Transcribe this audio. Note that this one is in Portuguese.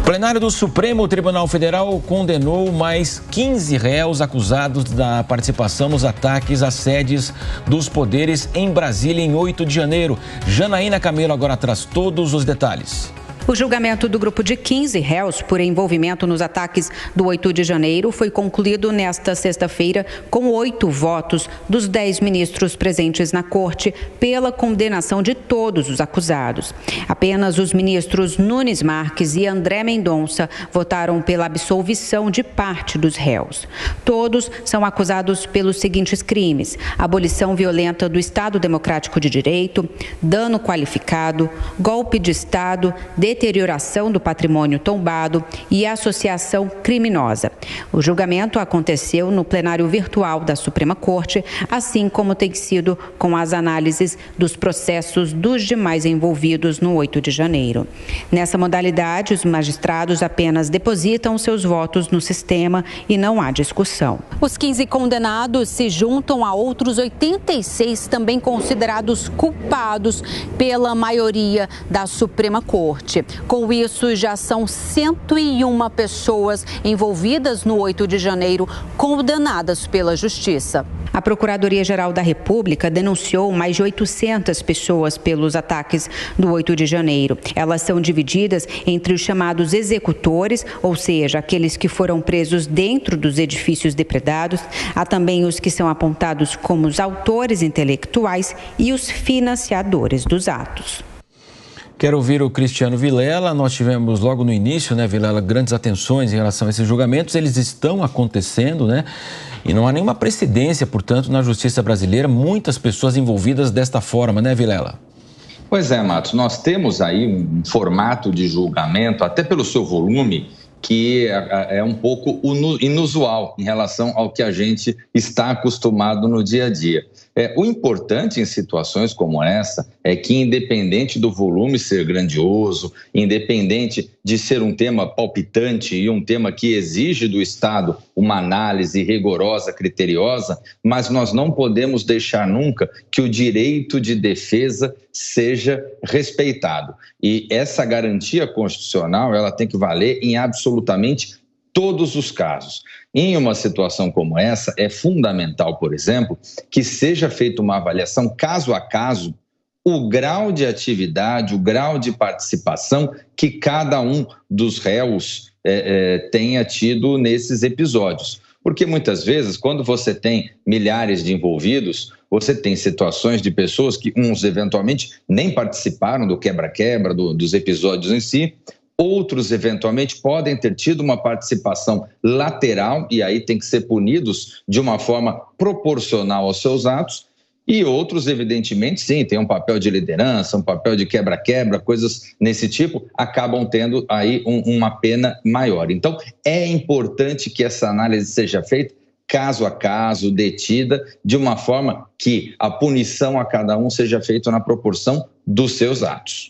Plenário do Supremo Tribunal Federal condenou mais 15 réus acusados da participação nos ataques às sedes dos poderes em Brasília em 8 de janeiro. Janaína Camelo agora traz todos os detalhes. O julgamento do grupo de 15 réus por envolvimento nos ataques do 8 de janeiro foi concluído nesta sexta-feira com 8 votos dos 10 ministros presentes na corte pela condenação de todos os acusados. Apenas os ministros Nunes Marques e André Mendonça votaram pela absolvição de parte dos réus. Todos são acusados pelos seguintes crimes: abolição violenta do Estado Democrático de Direito, dano qualificado, golpe de Estado, deterioração do patrimônio tombado e associação criminosa. O julgamento aconteceu no plenário virtual da Suprema Corte, assim como tem sido com as análises dos processos dos demais envolvidos no 8 de janeiro. Nessa modalidade, os magistrados apenas depositam seus votos no sistema e não há discussão. Os 15 condenados se juntam a outros 86 também considerados culpados pela maioria da Suprema Corte. Com isso, já são 101 pessoas envolvidas no 8 de janeiro condenadas pela Justiça. A Procuradoria-Geral da República denunciou mais de 800 pessoas pelos ataques do 8 de janeiro. Elas são divididas entre os chamados executores, ou seja, aqueles que foram presos dentro dos edifícios depredados. Há também os que são apontados como os autores intelectuais e os financiadores dos atos. Quero ouvir o Cristiano Vilela. Nós tivemos logo no início, né, Vilela, grandes atenções em relação a esses julgamentos. Eles estão acontecendo, né? E não há nenhuma precedência, portanto, na justiça brasileira. Muitas pessoas envolvidas desta forma, né, Vilela? Pois é, Matos. Nós temos aí um formato de julgamento, até pelo seu volume, que é um pouco inusual em relação ao que a gente está acostumado no dia a dia. O importante em situações como essa é que, independente do volume ser grandioso, independente de ser um tema palpitante e um tema que exige do Estado uma análise rigorosa, criteriosa, mas nós não podemos deixar nunca que o direito de defesa seja respeitado. E essa garantia constitucional, ela tem que valer em absolutamente todos os casos. Em uma situação como essa, é fundamental, por exemplo, que seja feita uma avaliação caso a caso, o grau de atividade, o grau de participação que cada um dos réus tenha tido nesses episódios. Porque muitas vezes, quando você tem milhares de envolvidos, você tem situações de pessoas que uns eventualmente nem participaram do quebra-quebra, dos episódios em si. Outros, eventualmente, podem ter tido uma participação lateral e aí tem que ser punidos de uma forma proporcional aos seus atos. E outros, evidentemente, sim, tem um papel de liderança, um papel de quebra-quebra, coisas nesse tipo, acabam tendo aí uma pena maior. Então, é importante que essa análise seja feita caso a caso, detida, de uma forma que a punição a cada um seja feita na proporção dos seus atos.